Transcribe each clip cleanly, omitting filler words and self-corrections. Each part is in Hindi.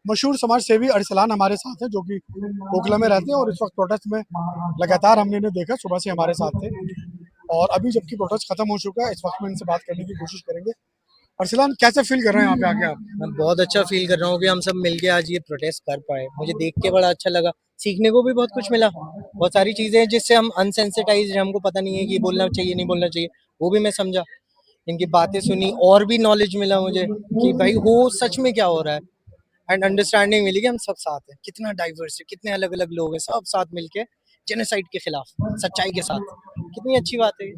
मशहूर समाज सेवी अरसलान हमारे साथ हैं, जो कि ओखला में रहते हैं और इस वक्त प्रोटेस्ट में लगातार हमने इन्हें देखा, सुबह से हमारे साथ थे। और अभी जबकि प्रोटेस्ट खत्म हो चुका है, इस वक्त में इनसे बात करने की कोशिश करेंगे। अरसलान, कैसे फील कर रहे हैं यहाँ पे आके आप? मैं बहुत अच्छा फील कर रहा हूँ कि हम सब मिलके आज ये प्रोटेस्ट कर पाए। मुझे देख के बड़ा अच्छा लगा, सीखने को भी बहुत कुछ मिला। बहुत सारी चीजें हैं जिससे हम अनसेंसिटाइज हैं, हमको पता नहीं है कि ये बोलना चाहिए नहीं बोलना चाहिए, वो भी मैं समझा। इनकी बातें सुनी और भी नॉलेज मिला मुझे कि भाई हो सच में क्या हो रहा है। एंड अंडरस्टैंडिंग मिली कि हम सब साथ हैं, कितना डाइवर्स है, कितने अलग अलग लोग हैं, सब साथ मिलके जेनोसाइड के खिलाफ सच्चाई के साथ। कितनी अच्छी बात है।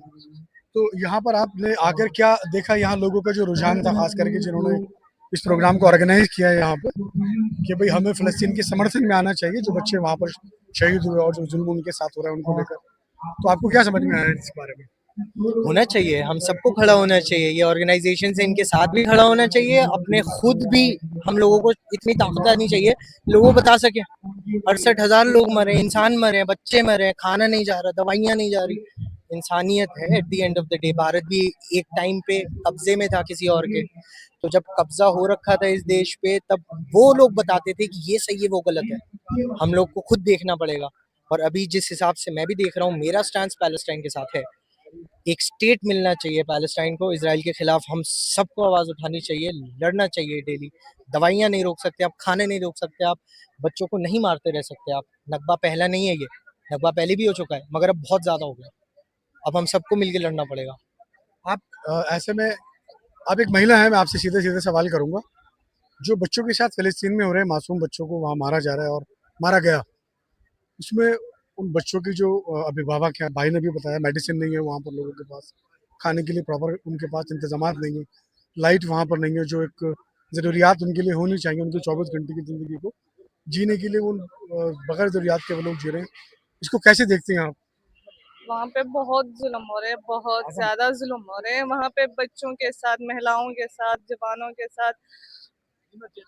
तो यहाँ पर आपने आकर क्या देखा, यहाँ लोगों का जो रुझान था, खास करके जिन्होंने इस प्रोग्राम को ऑर्गेनाइज किया है यहाँ पे, कि भाई हमें फ़लस्तीन के समर्थन में आना चाहिए, जो बच्चे वहाँ पर शहीद हुए और जो जुल्म उनके साथ हो रहा है उनको लेकर। तो आपको क्या समझ में आया इस बारे में? होना चाहिए, हम सबको खड़ा होना चाहिए, ये ऑर्गेनाइजेशन से इनके साथ भी खड़ा होना चाहिए, अपने खुद भी। हम लोगों को इतनी ताकत आनी चाहिए, लोगों को बता सके 68,000 लोग मरे, इंसान मरे, बच्चे मरे, खाना नहीं जा रहा, दवाइयाँ नहीं जा रही। इंसानियत है at the end of the day. Bharat भी एक टाइम पे कब्जे में था किसी और के, तो जब कब्जा हो रखा था इस देश पे, तब वो लोग बताते थे कि ये सही है वो गलत है। हम लोग को खुद देखना पड़ेगा। और अभी जिस हिसाब से मैं भी देख रहा हूँ, मेरा स्टैंड पैलेस्टाइन के साथ है। एक स्टेट मिलना चाहिए पैलेस्टाइन को, इसराइल के खिलाफ हम सबको आवाज उठानी चाहिए, लड़ना चाहिए डेली। दवाइयाँ नहीं रोक सकते आप, खाने नहीं रोक सकते आप, बच्चों को नहीं मारते रह सकते आप। नकबा पहला नहीं है ये, नकबा पहले भी हो चुका है, मगर अब बहुत ज्यादा हो गया। अब हम सबको मिलकर लड़ना पड़ेगा। आप ऐसे में आप एक महिला हैं, मैं आपसे सीधे सीधे सवाल करूंगा। जो बच्चों के साथ फ़लस्तीन में हो रहे हैं, मासूम बच्चों को वहाँ मारा जा रहा है और मारा गया, उसमें उन बच्चों की जो अभिभावक हैं, भाई ने भी बताया, मेडिसिन नहीं है वहाँ पर लोगों के पास, खाने के लिए प्रॉपर उनके पास इंतजामात नहीं है, लाइट वहाँ पर नहीं है, जो एक ज़रूरियात उनके लिए होनी चाहिए, उनकी 24 घंटे की ज़िंदगी को जीने के लिए उन बगैर ज़रूरियात के वो लोग जी रहे हैं। इसको कैसे देखते हैं आप? वहाँ पे बहुत जुल्म हो रहे हैं, बहुत ज्यादा जुल्म हो रहे हैं। वहाँ पे बच्चों के साथ, महिलाओं के साथ, जवानों के साथ।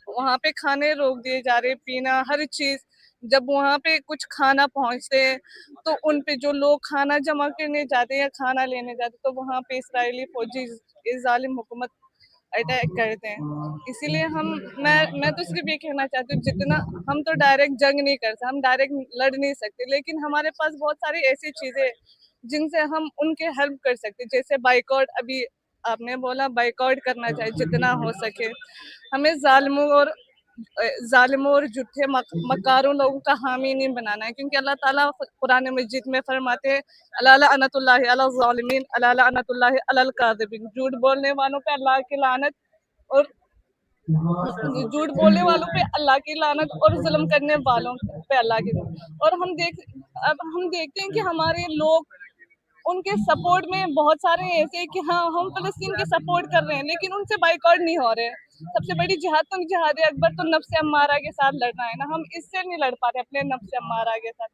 वहाँ पे खाने रोक दिए जा रहे, पीना, हर चीज। जब वहाँ पे कुछ खाना पहुँचते हैं तो उन पे जो लोग खाना जमा करने जाते हैं या खाना लेने जाते, तो वहाँ पे इसराइली फौजी, इस जालिम हुकूमत अटैक करते हैं। इसीलिए मैं तो सिर्फ ये कहना चाहती हूँ, जितना हम तो डायरेक्ट जंग नहीं कर सकते, हम डायरेक्ट लड़ नहीं सकते, लेकिन हमारे पास बहुत सारी ऐसी चीजें हैं जिनसे हम उनके हेल्प कर सकते हैं। जैसे बाइकआउट, अभी आपने बोला बाइकआउट करना चाहिए जितना हो सके। हमें जालिमों और झूठे मकारों लोगों का हामी नहीं बनाना है, क्योंकि अल्लाह ताला कुरान मजीद में फरमाते हैं, अला लअनतुल्लाहि अला ज़ालिमीन अला लअनतुल्लाहि अलल काज़िबीन। झूठ बोलने वालों पे अल्लाह की लानत, और झूठ बोलने वालों पे अल्लाह की लानत, और जुल्म करने वालों पे अल्लाह की लानत। और अब हम देखते हैं कि हमारे लोग उनके सपोर्ट में बहुत सारे ऐसे हैं कि हाँ, हम फ़लस्तीन के सपोर्ट कर रहे हैं, लेकिन उनसे बाइकआउट नहीं हो रहे हैं। सबसे बड़ी जिहाद तो जिहाद अकबर तो नफ्स अम्मारा के साथ लड़ना है ना, हम इससे नहीं लड़ पा रहे अपने नफ्स अम्मारा के साथ।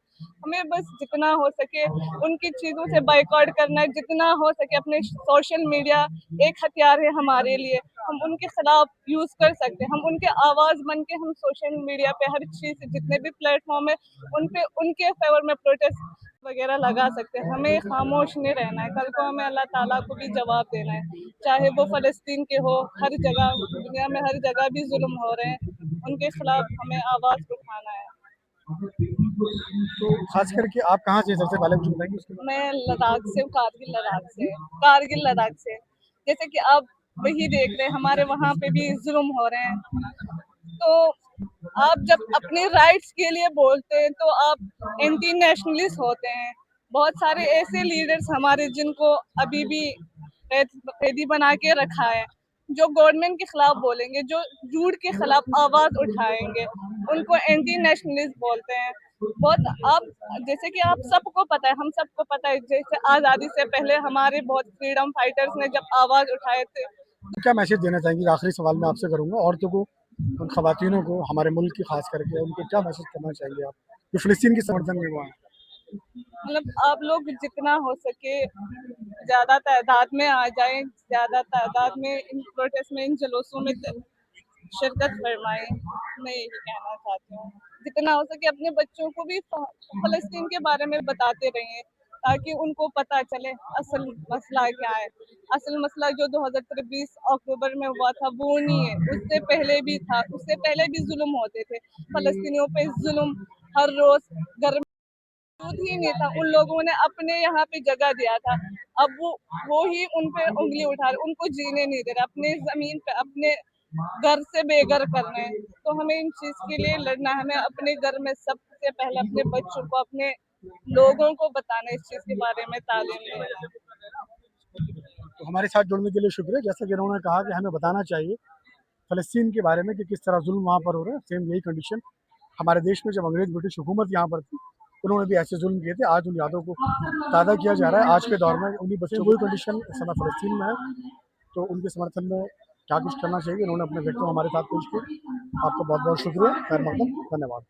हमें बस जितना हो सके उनकी चीज़ों से बाइकआउट करना है, जितना हो सके अपने सोशल मीडिया एक हथियार है हमारे लिए, हम उनके खिलाफ यूज़ कर सकते हैं। हम उनके आवाज़ बन के हम सोशल मीडिया पे हर चीज़, जितने भी प्लेटफॉर्म है उन पे उनके फेवर में प्रोटेस्ट वगैरह लगा सकते हैं। हमें खामोश नहीं रहना है, कल को हमें अल्लाह ताला को भी जवाब देना है। चाहे वो फ़लस्तीन के हो, हर जगह दुनिया में हर जगह भी जुल्म हो रहे हैं, उनके खिलाफ हमें आवाज़ उठाना है। तो खास करके आप कहाँ से सबसे पहले मुझे बताएंगे, उसके बाद? मैं लद्दाख से हूँ, कारगिल लद्दाख से। जैसे कि आप वही देख रहे हैं, हमारे वहाँ पे भी जुल्म हो रहे हैं। तो आप जब अपने राइट्स के लिए बोलते हैं तो आप एंटी नेशनलिस्ट होते हैं। बहुत सारे ऐसे लीडर्स हमारे जिनको अभी भी कैदी बना के रखा है, जो गवर्नमेंट के खिलाफ बोलेंगे, जो झूठ के खिलाफ आवाज उठाएंगे, उनको एंटी नेशनलिस्ट बोलते हैं। बहुत आप जैसे कि आप सबको पता है, हम सबको पता है, जैसे आज़ादी से पहले हमारे बहुत फ्रीडम फाइटर्स ने जब आवाज उठाए थे। तो क्या मैसेज देना चाहेंगे? आखिरी सवाल मैं आपसे करूंगा, औरतों को, उन खवातीनों को, हमारे मुल्क की खास करके, उनको क्या मैसेज करना चाहेंगे आप, जो फ़लस्तीन के समर्थन में हुआ है? मतलब आप लोग जितना हो सके ज्यादा तादाद में आ जाएं, ज्यादा तादाद में इन प्रोटेस्ट में, इन जुलूसों में शिरकत फरमाएं। मैं यही कहना चाहती हूँ, जितना हो सके अपने बच्चों को भी फलस्तीन के बारे में बताते रहें। ताकि उनको पता चले असल मसला क्या है। असल मसला जो 2023 अक्टूबर में हुआ था वो नहीं है, उससे पहले भी था, उससे पहले भी जुल्म होते थे फ़लस्तीनियों पे। जुल्म हर रोज़ घर मौजूद ही नहीं था, उन लोगों ने अपने यहाँ पे जगह दिया था। अब वो ही उन पे उँगली उठा रहे, उनको जीने नहीं दे रहे, अपने ज़मीन पे अपने घर से बेघर कर रहे हैं। तो हमें इन चीज़ के लिए लड़ना है, हमें अपने घर में सबसे पहले अपने बच्चों को, अपने लोगों को बताना है, इस चीज़ के बारे में तालीम देना। तो हमारे साथ जुड़ने के लिए शुक्रिया। जैसा कि उन्होंने कहा कि हमें बताना चाहिए फ़लस्तीन के बारे में कि किस तरह जुल्म वहाँ पर हो रहा है। सेम यही कंडीशन हमारे देश में जब अंग्रेज़ ब्रिटिश हुकूमत यहाँ पर थी, उन्होंने भी ऐसे जुल्म किए थे। आज उन यादों को ताज़ा किया जा रहा है। आज के दौर में उन्हीं बच्चों वही कंडीशन इस समय फ़लस्तीन में है, तो उनके समर्थन में क्या कुछ करना चाहिए, उन्होंने अपने व्यक्तित्व हमारे साथ पेश किए। आपका बहुत-बहुत शुक्रिया। खैर मकदम, धन्यवाद।